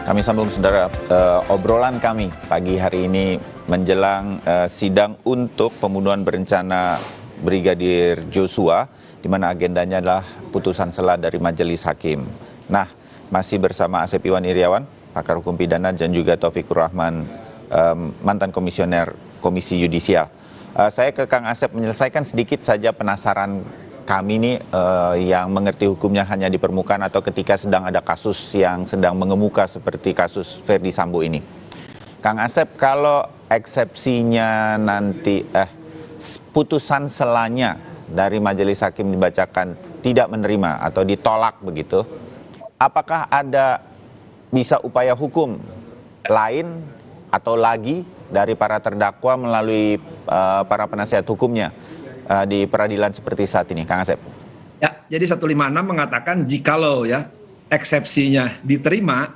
Kami sambung saudara obrolan kami pagi hari ini menjelang sidang untuk pembunuhan berencana Brigadir Joshua, di mana agendanya adalah putusan sela dari Majelis Hakim. Nah, masih bersama Asep Iwan Iriawan, pakar hukum pidana, dan juga Taufikur Rahman, mantan komisioner Komisi Yudisial. Saya ke Kang Asep menyelesaikan sedikit saja penasaran kami nih yang mengerti hukumnya hanya di permukaan atau ketika sedang ada kasus yang sedang mengemuka seperti kasus Ferdy Sambo ini. Kang Asep, kalau eksepsinya nanti putusan selanya dari Majelis Hakim dibacakan tidak menerima atau ditolak begitu, apakah ada bisa upaya hukum lain atau lagi dari para terdakwa melalui para penasihat hukumnya di peradilan seperti saat ini, Kang Asep? Ya, jadi 156 mengatakan jikalau ya eksepsinya diterima,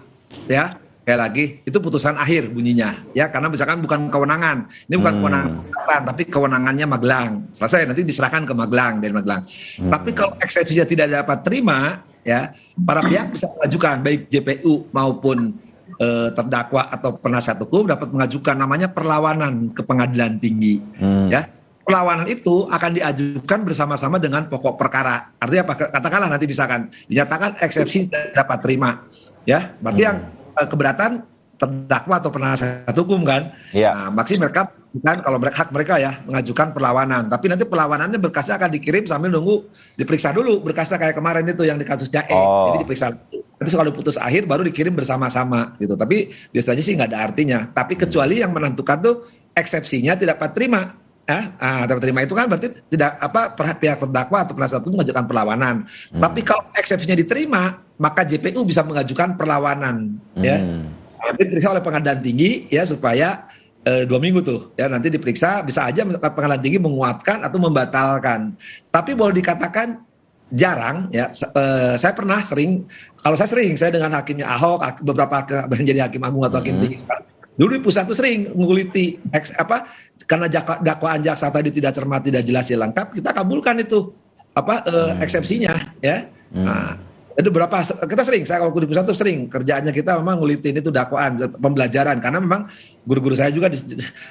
ya kayak lagi itu putusan akhir bunyinya, ya karena misalkan bukan kewenangan, ini bukan kewenangan kesehatan, tapi kewenangannya Magelang, selesai nanti diserahkan ke Magelang dan Magelang. Tapi kalau eksepsinya tidak dapat terima, ya para pihak bisa mengajukan baik JPU maupun terdakwa atau penasihat hukum dapat mengajukan namanya perlawanan ke pengadilan tinggi, ya. Perlawanan itu akan diajukan bersama-sama dengan pokok perkara. Artinya apa? Katakanlah nanti misalkan dinyatakan eksepsi tidak dapat terima, ya. Berarti yang keberatan terdakwa atau penasihat hukum kan. Ya. Nah, maksudnya mereka kan kalau hak mereka ya mengajukan perlawanan. Tapi nanti perlawanannya berkasnya akan dikirim sambil nunggu diperiksa dulu berkasnya kayak kemarin itu yang di kasusnya E. Jadi diperiksa. Nanti kalau putus akhir baru dikirim bersama-sama gitu. Tapi biasanya sih nggak ada artinya. Tapi kecuali yang menentukan tuh eksepsinya tidak dapat terima. Dapat terima itu kan berarti tidak pihak terdakwa atau penasihat hukum mengajukan perlawanan. Tapi kalau eksepsinya diterima, maka JPU bisa mengajukan perlawanan, ya. Nanti diperiksa oleh pengadilan tinggi, ya supaya 2 minggu tuh, ya nanti diperiksa bisa aja pengadilan tinggi menguatkan atau membatalkan. Tapi boleh dikatakan jarang, ya. Saya pernah saya dengan hakimnya Ahok, beberapa menjadi hakim agung atau hakim tinggi sekarang. Dulu di pusat tuh sering menguliti karena dakwaan jaksa tadi tidak cermat, tidak jelas, lengkap, kita kabulkan itu eksepsinya, ya. Nah, itu kita sering, saya kalau di pusat tuh sering kerjaannya kita memang ngulitin itu dakwaan, pembelajaran, karena memang guru-guru saya juga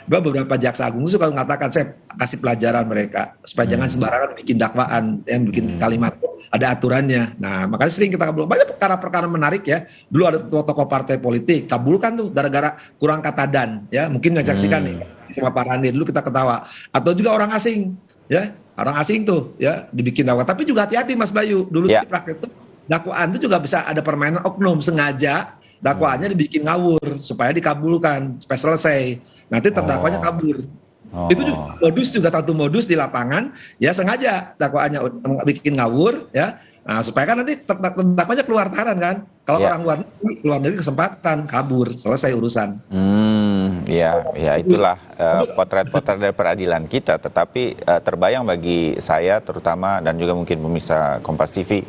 beberapa jaksa agung suka mengatakan saya kasih pelajaran mereka supaya jangan sembarangan bikin dakwaan, yang bikin kalimat ada aturannya. Nah, makanya sering kita kabulkan banyak perkara-perkara menarik, ya. Dulu ada tokoh partai politik kabulkan tuh gara-gara kurang kata dan, ya mungkin menyaksikan nih sama Pak Randi dulu kita ketawa, atau juga orang asing, ya orang asing tuh ya dibikin dakwaan. Tapi juga hati-hati Mas Bayu, dulu di praktek itu dakwaan itu juga bisa ada permainan oknum, sengaja dakwaannya dibikin ngawur supaya dikabulkan, supaya selesai. Nanti terdakwanya kabur. Itu juga satu modus di lapangan, ya sengaja dakwaannya bikin ngawur, ya. Nah, supaya kan nanti terdakwanya keluar tahanan kan. Kalau orang keluar dari kesempatan kabur, selesai urusan. Ya itulah potret-potret dari peradilan kita. Tetapi terbayang bagi saya terutama dan juga mungkin pemirsa Kompas TV,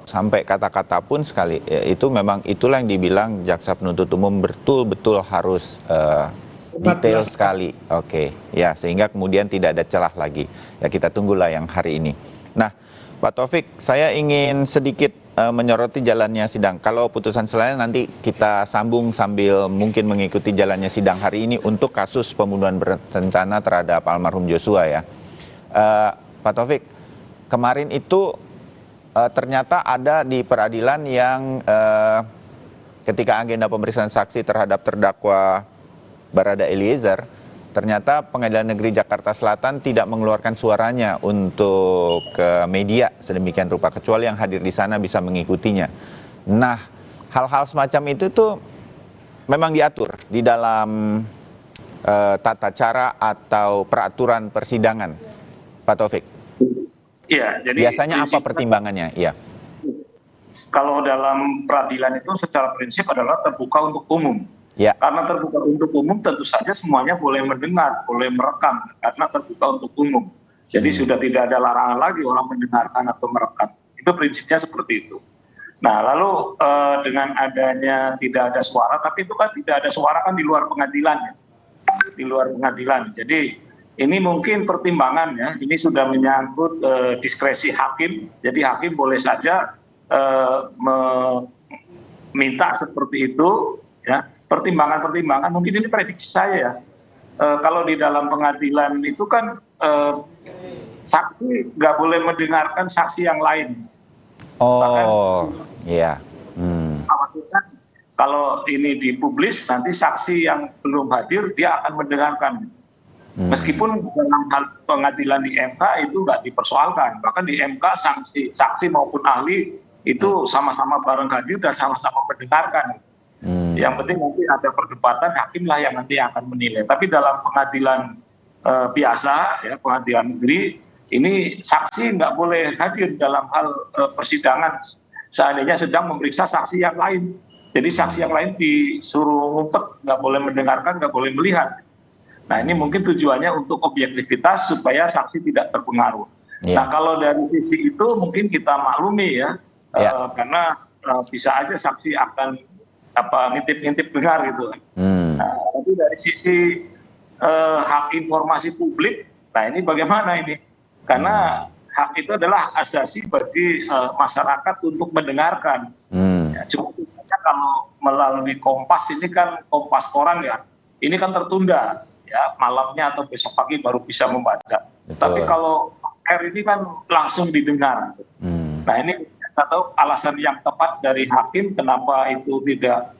sampai kata-kata pun sekali itu memang itulah yang dibilang jaksa penuntut umum betul-betul harus detail sekali. Oke, ya sehingga kemudian tidak ada celah lagi. Ya kita tunggulah yang hari ini. Nah, Pak Taufik, saya ingin sedikit menyoroti jalannya sidang. Kalau putusan selanya nanti kita sambung sambil mungkin mengikuti jalannya sidang hari ini untuk kasus pembunuhan berencana terhadap almarhum Joshua, ya. Pak Taufik, kemarin itu ternyata ada di peradilan yang ketika agenda pemeriksaan saksi terhadap terdakwa Barada Eliezer, ternyata Pengadilan Negeri Jakarta Selatan tidak mengeluarkan suaranya untuk media sedemikian rupa, kecuali yang hadir di sana bisa mengikutinya. Nah, hal-hal semacam itu tuh memang diatur di dalam tata cara atau peraturan persidangan, Pak Taufik. Iya, jadi biasanya apa pertimbangannya? Iya. Kalau dalam peradilan itu secara prinsip adalah terbuka untuk umum. Ya. Karena terbuka untuk umum tentu saja semuanya boleh mendengar, boleh merekam karena terbuka untuk umum. Jadi sudah tidak ada larangan lagi orang mendengarkan atau merekam. Itu prinsipnya seperti itu. Nah, lalu dengan adanya tidak ada suara, tapi itu kan tidak ada suara kan di luar pengadilan, ya. Di luar pengadilan. Jadi ini mungkin pertimbangan, ya. Ini sudah menyangkut diskresi hakim. Jadi hakim boleh saja minta seperti itu, ya pertimbangan-pertimbangan mungkin ini prediksi saya ya. Kalau di dalam pengadilan itu kan saksi nggak boleh mendengarkan saksi yang lain. Oh, iya. Khawatirkan kalau ini dipublis nanti saksi yang belum hadir dia akan mendengarkan. Meskipun dalam hal pengadilan di MK itu nggak dipersoalkan, bahkan di MK saksi maupun ahli itu sama-sama bareng hadir dan sama-sama mendengarkan. Yang penting nanti ada perdebatan, hakimlah yang nanti akan menilai. Tapi dalam pengadilan biasa, ya pengadilan negeri, ini saksi nggak boleh hadir dalam hal persidangan seandainya sedang memeriksa saksi yang lain. Jadi saksi yang lain disuruh ngumpet, nggak boleh mendengarkan, nggak boleh melihat. Nah ini mungkin tujuannya untuk objektivitas supaya saksi tidak terpengaruh. Nah kalau dari sisi itu mungkin kita maklumi ya, karena bisa aja saksi akan ngintip-ngintip dengar gitu. Nah, tapi dari sisi hak informasi publik, nah ini bagaimana ini? Karena hak itu adalah asasi bagi masyarakat untuk mendengarkan. Ya, cuma kalau melalui Kompas ini kan Kompas koran ya, ini kan tertunda ya malamnya atau besok pagi baru bisa membaca. Betul. Tapi kalau R ini kan langsung didengar. Nah ini kita tahu alasan yang tepat dari hakim kenapa itu tidak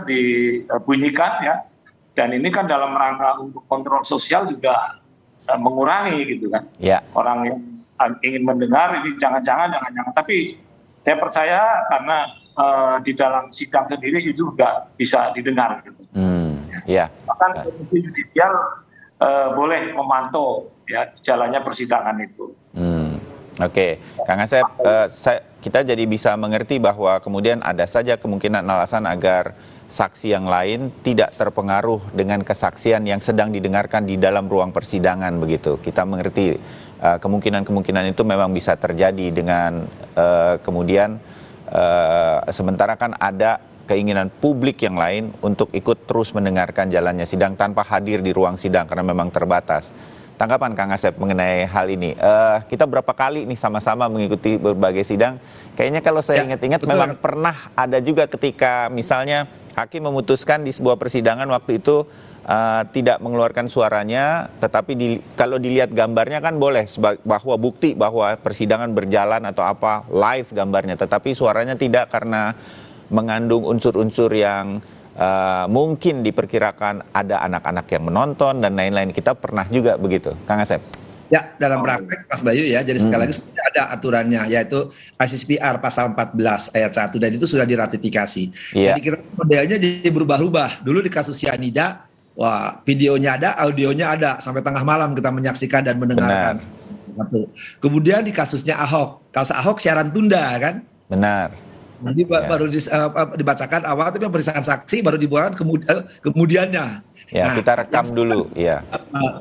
dibunyikan ya. Dan ini kan dalam rangka untuk kontrol sosial juga mengurangi gitu kan. Yeah. Orang yang ingin mendengar ini jangan-jangan. Tapi saya percaya karena di dalam sidang sendiri itu juga bisa didengar gitu. Bahkan komisi judisial boleh memantau ya jalannya persidangan itu. Oke, Kang Asep, kita jadi bisa mengerti bahwa kemudian ada saja kemungkinan alasan agar saksi yang lain tidak terpengaruh dengan kesaksian yang sedang didengarkan di dalam ruang persidangan begitu. Kita mengerti kemungkinan-kemungkinan itu memang bisa terjadi dengan kemudian sementara kan ada keinginan publik yang lain untuk ikut terus mendengarkan jalannya sidang tanpa hadir di ruang sidang karena memang terbatas. Tanggapan Kang Asep mengenai hal ini. Kita berapa kali nih sama-sama mengikuti berbagai sidang. Kayaknya kalau saya ingat-ingat memang pernah ada juga ketika misalnya hakim memutuskan di sebuah persidangan waktu itu tidak mengeluarkan suaranya, tetapi kalau dilihat gambarnya kan boleh bahwa bukti bahwa persidangan berjalan atau apa live gambarnya, tetapi suaranya tidak karena mengandung unsur-unsur yang mungkin diperkirakan ada anak-anak yang menonton dan lain-lain. Kita pernah juga begitu, Kang Asep. Ya, dalam praktek Mas Bayu ya, jadi sekali lagi ada aturannya, yaitu ICCPR pasal 14 ayat 1, dan itu sudah diratifikasi. Jadi kita modelnya jadi berubah-ubah. Dulu di kasus cyanida, wah videonya ada, audionya ada, sampai tengah malam kita menyaksikan dan mendengarkan. Kemudian di kasusnya Ahok, kasus Ahok siaran tunda kan? Benar. Jadi baru dibacakan awal, tapi pemeriksaan saksi baru dibuat kemudiannya. Ya, kita rekam dulu. Ya.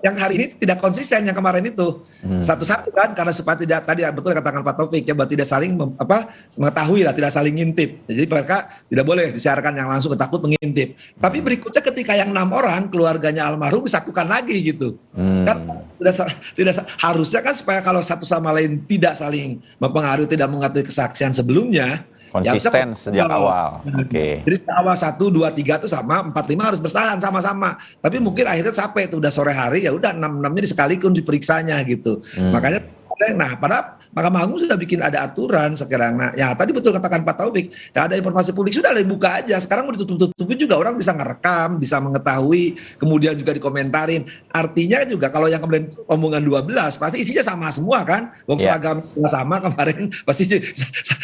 Yang hari ini tidak konsisten yang kemarin itu satu-satu kan, karena supaya tidak tadi betul katakan Pak Taufik ya, tidak saling mengetahui lah, tidak saling ngintip. Jadi mereka tidak boleh disiarkan yang langsung, takut mengintip. Tapi berikutnya ketika yang 6 orang keluarganya almarhum disatukan lagi gitu. Kan tidak harusnya kan supaya kalau satu sama lain tidak saling mempengaruhi, tidak mengetahui kesaksian sebelumnya. Konsisten sejak awal. Oke. Jadi awal 1, 2, 3 itu sama, 4, 5 harus bertahan sama-sama. Tapi mungkin akhirnya sampai itu udah sore hari, ya udah 6-6-nya disekalikan diperiksanya gitu. Makanya pada Mahkamah Agung sudah bikin ada aturan sekarang. Nah, ya tadi betul katakan Pak Taufik, ya ada informasi publik sudah dibuka aja. Sekarang mau ditutup-tutupin juga orang bisa ngerekam, bisa mengetahui, kemudian juga dikomentarin. Artinya juga kalau yang kemarin omongan 12 pasti isinya sama semua kan? Wong seragam sama kemarin pasti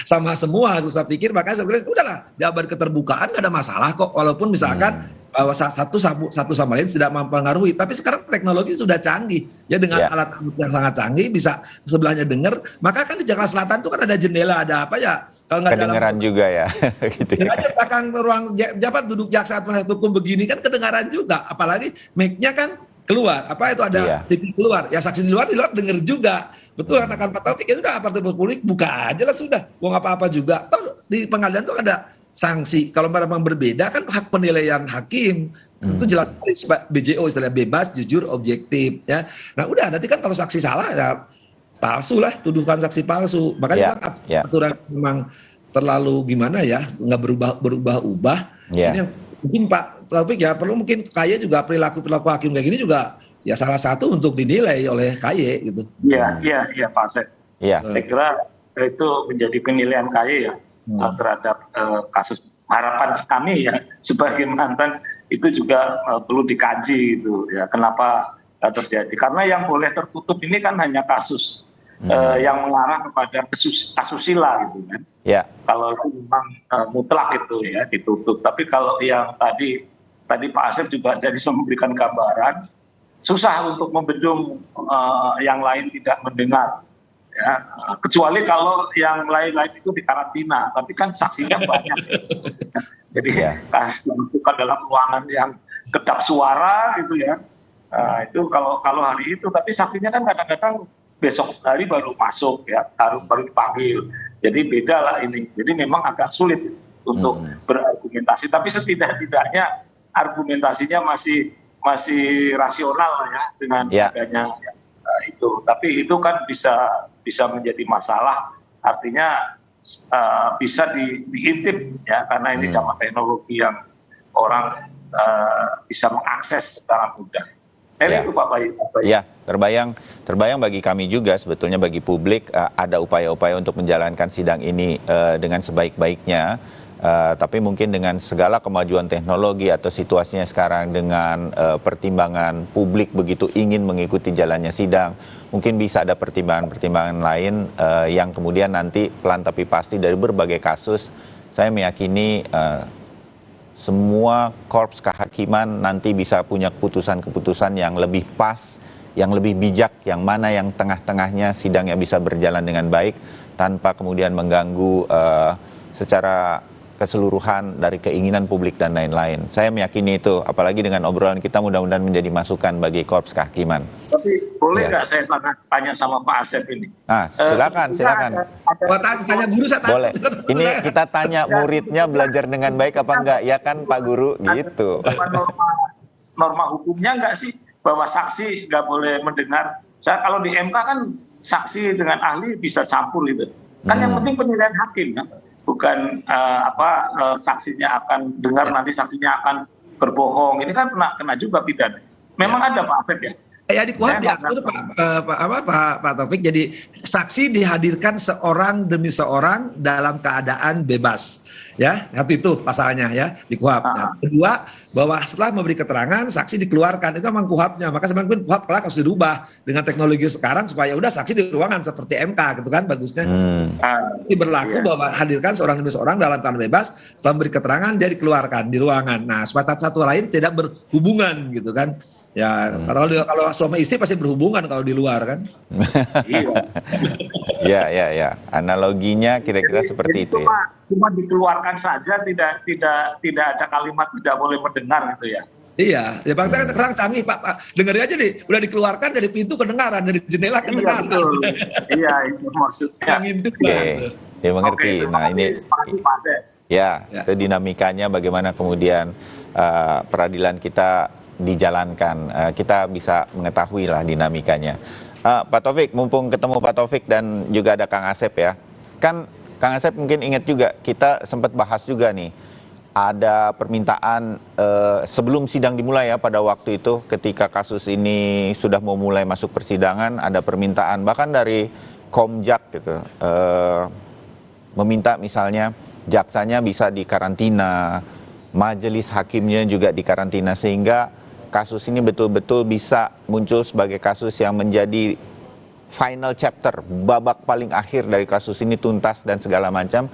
sama semua. Terus saya pikir makanya saya bilang udahlah, di abad keterbukaan nggak ada masalah kok. Walaupun misalkan bahwa satu sama lain tidak mempengaruhi, tapi sekarang teknologi sudah canggih ya, dengan alat yang sangat canggih bisa sebelahnya dengar. Maka kan di Jakarta Selatan itu kan ada jendela, ada apa ya, kalau nggak kedengaran juga ya gitu ya. Aja belakang ruang jabat duduk jaksa penasihat hukum begini kan kedengaran juga, apalagi mic-nya kan keluar, apa itu ada TV keluar ya, saksi di luar dengar juga. Betul katakan Pak Taufik, ya sudah aparatur publik buka aja lah sudah, mau apa-apa juga. Toh di pengadilan tuh ada sanksi. Kalau memang berbeda kan hak penilaian hakim itu jelas sekali, BJO istilah bebas, jujur, objektif ya. Nah udah nanti kan kalau saksi salah ya palsu lah, tuduhkan saksi palsu. Makanya aturan memang terlalu gimana ya, nggak berubah-ubah. Ya. Ini yang mungkin Pak Taufik ya perlu mungkin KY juga perilaku hakim kayak gini juga ya salah satu untuk dinilai oleh KY gitu. Iya Pak Asep. Iya. Saya kira itu menjadi penilaian KY ya terhadap kasus. Harapan kami ya sebagai mantan itu juga perlu dikaji gitu ya, kenapa terjadi. Karena yang boleh tertutup ini kan hanya kasus yang mengarah kepada asusila gitu kan. Ya. Kalau itu memang mutlak itu ya ditutup. Tapi kalau yang tadi Pak Asep juga dari memberikan gambaran, susah untuk membendung yang lain tidak mendengar. Ya, kecuali kalau yang lain-lain itu dikarantina, tapi kan saksinya banyak. Jadi masukkan dalam ruangan yang kedap suara gitu ya. Itu kalau hari itu, tapi saksinya kan kadang-kadang besok hari baru masuk ya, baru dipanggil. Jadi beda lah ini. Jadi memang agak sulit untuk berargumentasi, tapi setidak-tidaknya argumentasinya masih rasional lah ya dengan adanya itu. Tapi itu kan bisa menjadi masalah, artinya bisa diintip ya, karena ini zaman teknologi yang orang bisa mengakses secara mudah. Itu Pak Bayu. Ya, terbayang bagi kami juga sebetulnya, bagi publik ada upaya-upaya untuk menjalankan sidang ini dengan sebaik-baiknya. Tapi mungkin dengan segala kemajuan teknologi atau situasinya sekarang dengan pertimbangan publik begitu ingin mengikuti jalannya sidang, mungkin bisa ada pertimbangan-pertimbangan lain yang kemudian nanti pelan tapi pasti dari berbagai kasus, saya meyakini semua korps kehakiman nanti bisa punya keputusan-keputusan yang lebih pas, yang lebih bijak, yang mana yang tengah-tengahnya sidangnya bisa berjalan dengan baik tanpa kemudian mengganggu secara keseluruhan dari keinginan publik dan lain-lain. Saya meyakini itu, apalagi dengan obrolan kita mudah-mudahan menjadi masukan bagi korps kehakiman. Tapi boleh nggak saya tanya sama Pak Asep ini? Silakan. Tanya guru saya tanya. Boleh. Ini kita tanya muridnya belajar dengan baik apa enggak, ya kan Pak Guru? Gitu. Norma hukumnya nggak sih bahwa saksi nggak boleh mendengar? Kalau di MK kan saksi dengan ahli bisa campur gitu. Kan yang penting penilaian hakim kan, bukan saksinya akan dengar nanti saksinya akan berbohong. Ini kan kena juga pidana. Memang ada Pak Asep ya. Ya di KUHP diatur Pak Taufik. Jadi saksi dihadirkan seorang demi seorang dalam keadaan bebas. Ya, satu itu pasalnya ya di KUHP. Nah, kedua, bahwa setelah memberi keterangan saksi dikeluarkan, itu memang KUHP-nya. Maka sebenarnya KUHP kelak harus dirubah dengan teknologi sekarang supaya udah saksi di ruangan seperti MK gitu kan bagusnya. Ini berlaku bahwa hadirkan seorang demi seorang dalam keadaan bebas, setelah memberi keterangan dia dikeluarkan di ruangan. Nah, supaya satu lain tidak berhubungan gitu kan. Ya, kalau suami istri pasti berhubungan kalau di luar kan. Ya. Analoginya kira-kira seperti itu ya. Cuma dikeluarkan saja, tidak ada kalimat tidak boleh mendengar gitu ya. Iya, ya Bang, sekarang canggih Pak. Dengar aja nih, udah dikeluarkan dari pintu kedengaran, dari jendela kedengaran. Iya, itu maksudnya. Dia mengerti. Nah, ini itu dinamikanya bagaimana kemudian peradilan kita dijalankan, kita bisa mengetahui lah dinamikanya. Pak Taufik, mumpung ketemu Pak Taufik dan juga ada Kang Asep ya, kan Kang Asep mungkin ingat juga, kita sempat bahas juga nih, ada permintaan sebelum sidang dimulai ya, pada waktu itu ketika kasus ini sudah mau mulai masuk persidangan, ada permintaan bahkan dari Komjak gitu, meminta misalnya jaksanya bisa dikarantina, majelis hakimnya juga dikarantina, sehingga kasus ini betul-betul bisa muncul sebagai kasus yang menjadi final chapter, babak paling akhir dari kasus ini tuntas dan segala macam,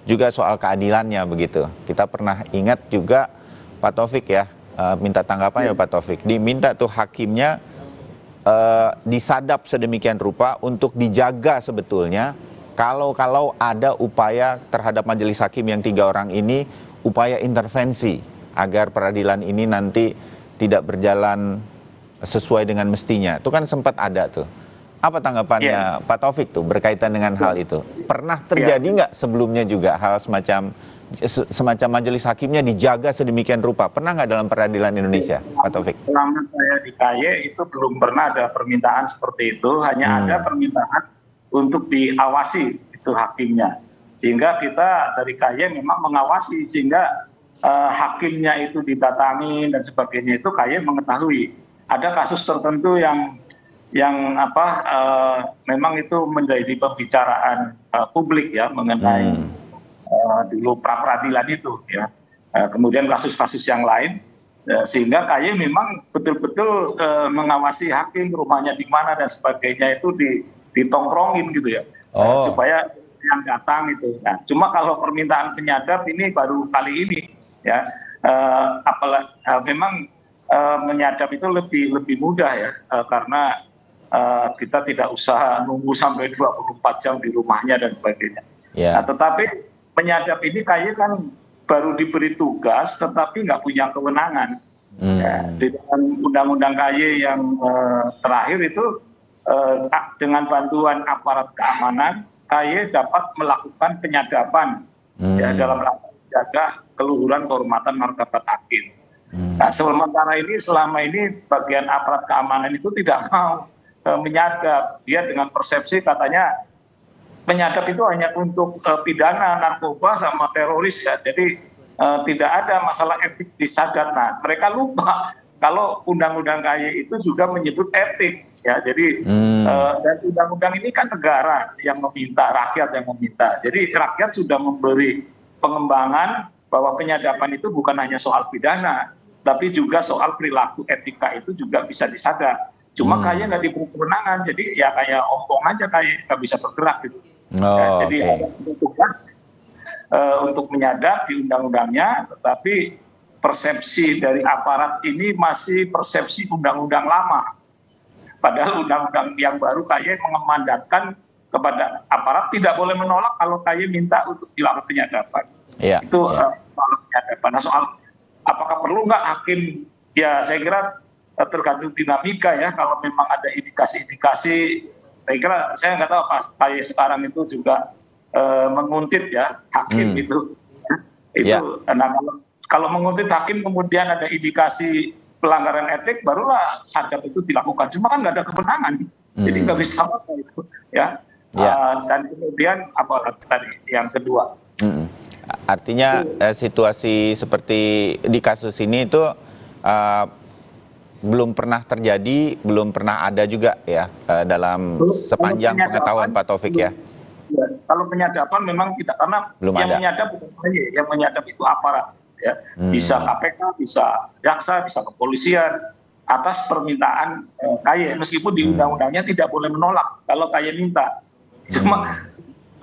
juga soal keadilannya begitu. Kita pernah ingat juga Pak Taufik ya, minta tanggapan ya Pak Taufik, diminta tuh hakimnya disadap sedemikian rupa untuk dijaga sebetulnya kalau ada upaya terhadap majelis hakim yang 3 orang ini, upaya intervensi agar peradilan ini nanti tidak berjalan sesuai dengan mestinya. Itu kan sempat ada tuh. Apa tanggapannya Pak Taufik tuh berkaitan dengan hal itu? Pernah terjadi nggak sebelumnya juga hal semacam majelis hakimnya dijaga sedemikian rupa? Pernah nggak dalam peradilan Indonesia, Pak Taufik? Selama saya di KY itu belum pernah ada permintaan seperti itu. Hanya ada permintaan untuk diawasi itu hakimnya. Sehingga kita dari KY memang mengawasi sehingga hakimnya itu didatangi dan sebagainya itu KY mengetahui. Ada kasus tertentu yang memang itu menjadi pembicaraan publik ya mengenai dulu pra peradilan itu ya. Kemudian kasus-kasus yang lain sehingga KY memang betul-betul mengawasi hakim, rumahnya di mana dan sebagainya itu ditongkrongin gitu ya. Supaya yang datang itu. Nah, cuma kalau permintaan penyadap ini baru kali ini ya. Apalagi memang menyadap itu lebih mudah ya karena kita tidak usah nunggu sampai 24 jam di rumahnya dan sebagainya. Nah, tetapi penyadap ini KY kan baru diberi tugas tetapi nggak punya kewenangan. Ya, di dalam undang-undang KY yang terakhir itu dengan bantuan aparat keamanan KY dapat melakukan penyadapan ya, dalam rangka menjaga keluhuran, kehormatan, martabat hakim. Nah, selama ini bagian aparat keamanan itu tidak mau menyadap. Dia dengan persepsi katanya penyadap itu hanya untuk pidana, narkoba sama teroris ya. Jadi tidak ada masalah etik di sadap. Nah, mereka lupa kalau undang-undang KY itu juga menyebut etik ya. Jadi dan undang-undang ini kan negara yang meminta, rakyat yang meminta. Jadi rakyat sudah memberi pengembangan bahwa penyadapan itu bukan hanya soal pidana, tapi juga soal perilaku etika itu juga bisa disadap. Cuma KY nggak diberi kewenangan, jadi ya kayak ompong aja KY nggak bisa bergerak gitu. Jadi ada tugas untuk menyadap di undang-undangnya, tetapi persepsi dari aparat ini masih persepsi undang-undang lama. Padahal undang-undang yang baru KY mengemandatkan kepada aparat tidak boleh menolak kalau KY minta untuk dilakukan penyadapan. Itu soal penyadapan. Nah, soal apakah perlu nggak hakim? Ya saya kira tergantung dinamika ya. Kalau memang ada indikasi-indikasi, saya kira saya nggak tahu Pak KY sekarang itu juga menguntit ya hakim itu. Nah, kalau menguntit hakim kemudian ada indikasi pelanggaran etik, barulah sadap itu dilakukan. Cuma kan nggak ada kewenangan, jadi nggak bisa apa itu ya. Dan kemudian apa tadi yang kedua? Artinya situasi seperti di kasus ini itu belum pernah terjadi, belum pernah ada juga ya dalam sepanjang pengetahuan Pak Taufik ya. Ya, kalau penyadapan memang tidak, karena belum yang ada. Menyadap bukan KY, yang menyadap itu aparat ya. Bisa KPK, bisa jaksa, bisa kepolisian atas permintaan KY, meskipun di undang-undangnya tidak boleh menolak kalau KY minta. Cuma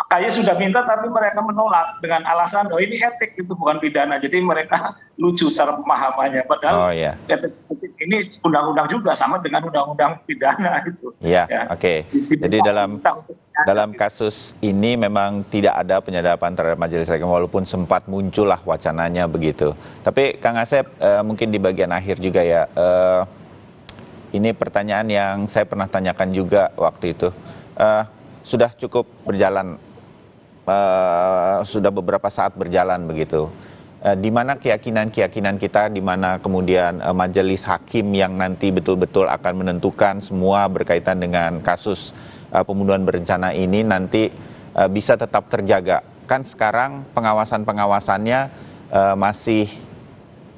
KY sudah minta tapi mereka menolak dengan alasan oh ini etik, itu bukan pidana. Jadi mereka lucu cara pemahamannya. Padahal etik ini undang-undang juga sama dengan undang-undang pidana itu. Jadi dalam kasus ini memang tidak ada penyadapan terhadap majelis hakim walaupun sempat muncullah wacananya begitu. Tapi Kang Asep mungkin di bagian akhir juga ya. Ini pertanyaan yang saya pernah tanyakan juga waktu itu. Sudah cukup berjalan, sudah beberapa saat berjalan begitu. Di mana keyakinan kita, di mana kemudian majelis hakim yang nanti betul-betul akan menentukan semua berkaitan dengan kasus pembunuhan berencana ini nanti bisa tetap terjaga. Kan sekarang pengawasannya masih,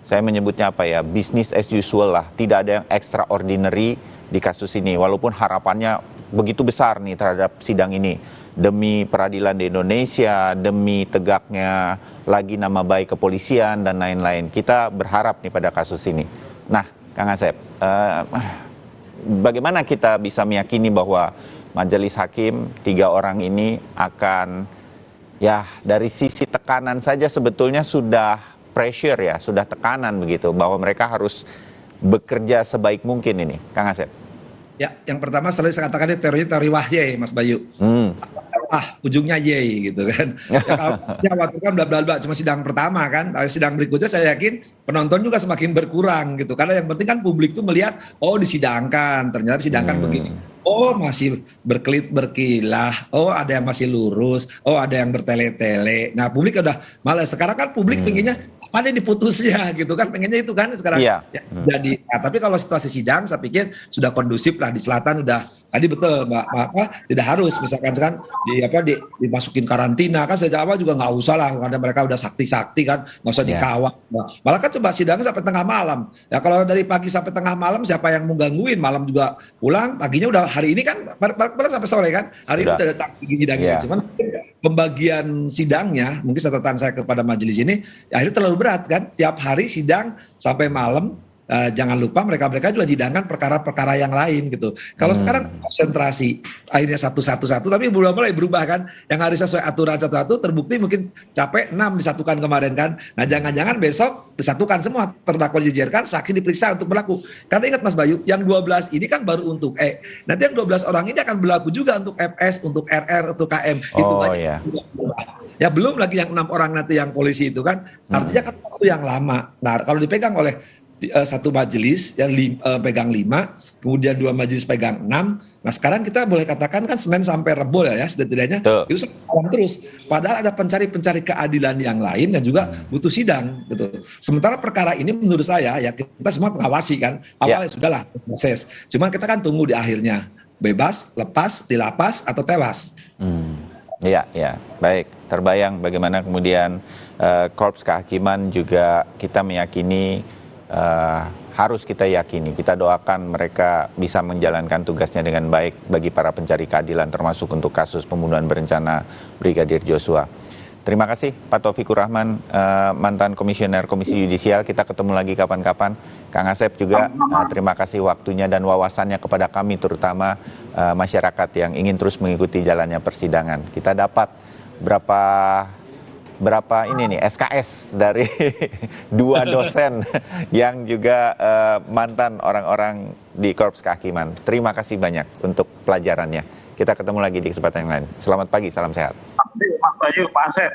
saya menyebutnya apa ya, business as usual lah. Tidak ada yang extraordinary di kasus ini. Walaupun harapannya begitu besar nih terhadap sidang ini. Demi peradilan di Indonesia, demi tegaknya lagi nama baik kepolisian dan lain-lain. Kita berharap nih pada kasus ini. Nah, Kang Asep, bagaimana kita bisa meyakini bahwa majelis hakim 3 orang ini akan, ya dari sisi tekanan saja sebetulnya sudah pressure ya, sudah tekanan begitu, bahwa mereka harus bekerja sebaik mungkin ini, Kang Asep? Ya, yang pertama selalu saya katakan ini teori wahye, Mas Bayu. Ujungnya ye gitu kan. Ya, waktu kan bla bla bla cuma sidang pertama kan. Sidang berikutnya saya yakin penonton juga semakin berkurang gitu. Karena yang penting kan publik tuh melihat, oh disidangkan, ternyata disidangkan begini. Oh masih berkilah, oh ada yang masih lurus, oh ada yang bertele-tele. Nah publik udah malas. Sekarang kan publik pengennya mana diputusnya gitu kan, pengennya itu kan sekarang. Jadi, tapi kalau situasi sidang saya pikir sudah kondusif lah, di selatan udah Tadi betul Mbak, tidak harus misalkan kan dimasukin karantina kan sejak awal juga nggak usah lah karena mereka udah sakti-sakti kan, nggak usah dikawal. Malah kan coba sidangnya sampai tengah malam. Ya kalau dari pagi sampai tengah malam siapa yang mau gangguin, malam juga pulang, paginya udah hari ini kan pulang sampai sore kan. Hari ini udah datang sidangnya. Cuman pembagian sidangnya, mungkin catatan saya kepada majelis ini, ya akhirnya terlalu berat kan. Tiap hari sidang sampai malam, jangan lupa mereka juga sidangkan perkara-perkara yang lain gitu. Kalau sekarang konsentrasi, akhirnya satu-satu, tapi mulai berubah kan. Yang harus sesuai aturan satu-satu, terbukti mungkin capek 6 disatukan kemarin kan. Nah jangan-jangan besok disatukan semua, terdakwa dijejerkan, saksi diperiksa untuk berlaku. Karena ingat Mas Bayu, yang 12 ini kan baru untuk nanti yang 12 orang ini akan berlaku juga untuk FS, untuk RR, untuk KM. Itu aja. Ya belum lagi yang 6 orang nanti yang polisi itu kan. Artinya kan waktu yang lama. Nah kalau dipegang oleh satu majelis yang pegang 5, kemudian 2 majelis pegang 6. Nah sekarang kita boleh katakan kan Senin sampai Rebo ya setidaknya itu malam terus. Padahal ada pencari keadilan yang lain dan juga butuh sidang gitu. Sementara perkara ini menurut saya ya kita semua mengawasi kan. Awalnya sudahlah proses. Cuma kita kan tunggu di akhirnya bebas, lepas, dilapas atau tewas. Iya, baik. Terbayang bagaimana kemudian Korps Kehakiman juga kita meyakini harus kita yakini, kita doakan mereka bisa menjalankan tugasnya dengan baik bagi para pencari keadilan termasuk untuk kasus pembunuhan berencana Brigadir Joshua. Terima kasih Pak Taufikur Rahman, mantan komisioner Komisi Yudisial. Kita ketemu lagi kapan-kapan. Kang Asep juga terima kasih waktunya dan wawasannya kepada kami terutama masyarakat yang ingin terus mengikuti jalannya persidangan. Kita dapat berapa ini nih SKS dari 2 dosen yang juga mantan orang-orang di Korps Kehakiman. Terima kasih banyak untuk pelajarannya. Kita ketemu lagi di kesempatan yang lain. Selamat pagi, salam sehat. Mas Bayu, Pak Asep.